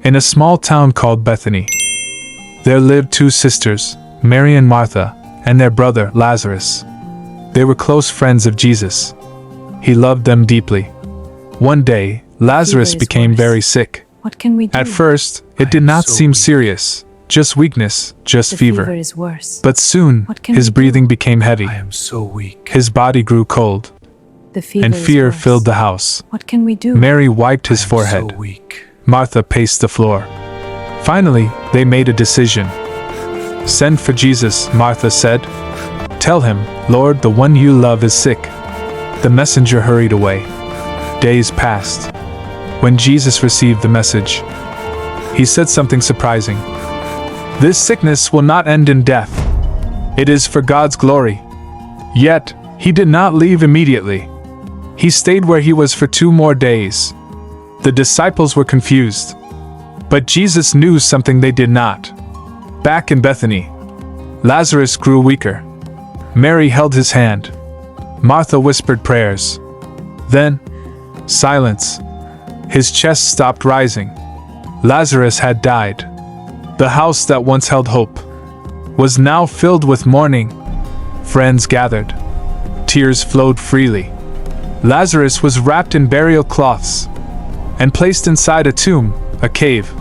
In a small town called Bethany, there lived two sisters, Mary and Martha, and their brother, Lazarus. They were close friends of Jesus. He loved them deeply. One day, Lazarus became very sick. What can we do? At first, it did not seem serious, just weakness, just The fever. fever is worse. But soon, What can his we do? breathing became heavy. I am so weak. His body grew cold, The fever and is fear worse. filled the house. What can we do? Mary wiped his I am forehead. so weak. Martha paced the floor. Finally, they made a decision. "Send for Jesus," Martha said. "Tell him, Lord, the one you love is sick." The messenger hurried away. Days passed. When Jesus received the message, he said something surprising. "This sickness will not end in death. It is for God's glory." Yet, he did not leave immediately. He stayed where he was for 2 more days. The disciples were confused. But Jesus knew something they did not. Back in Bethany, Lazarus grew weaker. Mary held his hand. Martha whispered prayers. Then, silence. His chest stopped rising. Lazarus had died. The house that once held hope was now filled with mourning. Friends gathered. Tears flowed freely. Lazarus was wrapped in burial cloths and placed inside a tomb, a cave,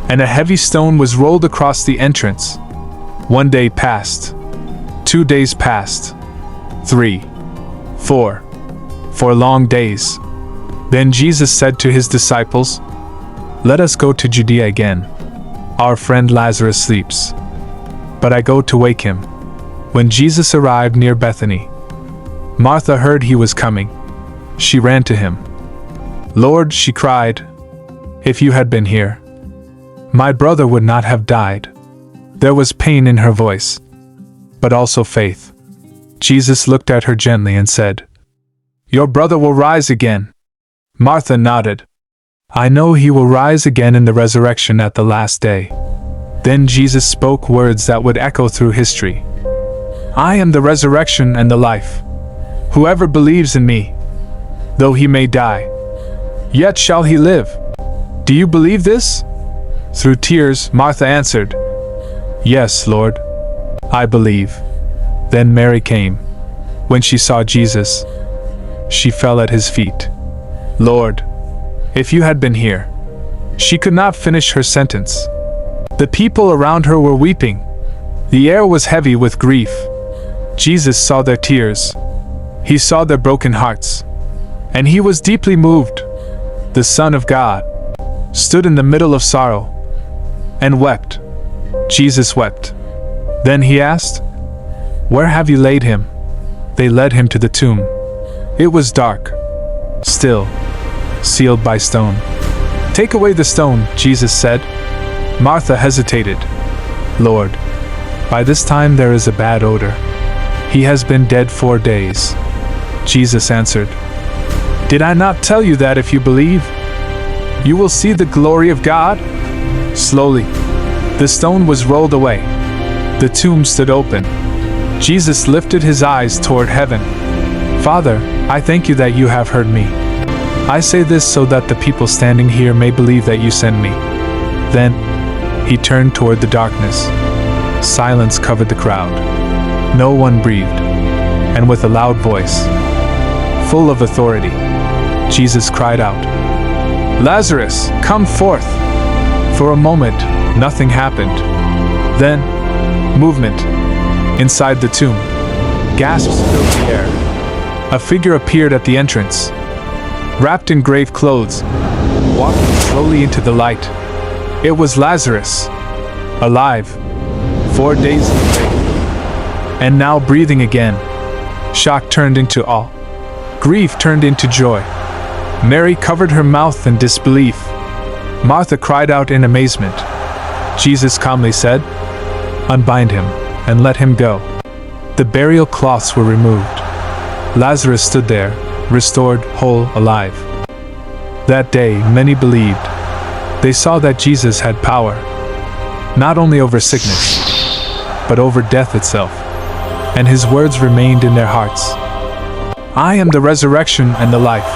and a heavy stone was rolled across the entrance. 1 day passed. 2 days passed. 3, 4. 4 long days. Then Jesus said to his disciples, "Let us go to Judea again. Our friend Lazarus sleeps, but I go to wake him." When Jesus arrived near Bethany, Martha heard he was coming. She ran to him. "Lord," she cried, "if you had been here, my brother would not have died." There was pain in her voice, but also faith. Jesus looked at her gently and said, "Your brother will rise again." Martha nodded. "I know he will rise again in the resurrection at the last day." Then Jesus spoke words that would echo through history. "I am the resurrection and the life. Whoever believes in me, though he may die, yet shall he live." Do you believe this? Through tears, Martha answered, "Yes, Lord, I believe." Then Mary came. When she saw Jesus, she fell at his feet. "Lord, if you had been here." She could not finish her sentence. The people around her were weeping. The air was heavy with grief. Jesus saw their tears. He saw their broken hearts, and he was deeply moved. The Son of God stood in the middle of sorrow and wept. Jesus wept. Then he asked, "Where have you laid him?" They led him to the tomb. It was dark, still, sealed by stone. "Take away the stone," Jesus said. Martha hesitated. "Lord, by this time there is a bad odor. He has been dead 4 days." Jesus answered, "Did I not tell you that if you believe, you will see the glory of God?" Slowly, the stone was rolled away. The tomb stood open. Jesus lifted his eyes toward heaven. "Father, I thank you that you have heard me. I say this so that the people standing here may believe that you sent me." Then, he turned toward the darkness. Silence covered the crowd. No one breathed. And with a loud voice, full of authority, Jesus cried out, "Lazarus, come forth!" For a moment, nothing happened. Then, movement. Inside the tomb, gasps filled the air. A figure appeared at the entrance, wrapped in grave clothes, walking slowly into the light. It was Lazarus, alive, 4 days in the grave, and now breathing again. Shock turned into awe. Grief turned into joy. Mary covered her mouth in disbelief. Martha cried out in amazement. Jesus calmly said, "Unbind him and let him go." The burial cloths were removed. Lazarus stood there, restored, whole, alive. That day, many believed. They saw that Jesus had power, not only over sickness, but over death itself. And his words remained in their hearts. "I am the resurrection and the life.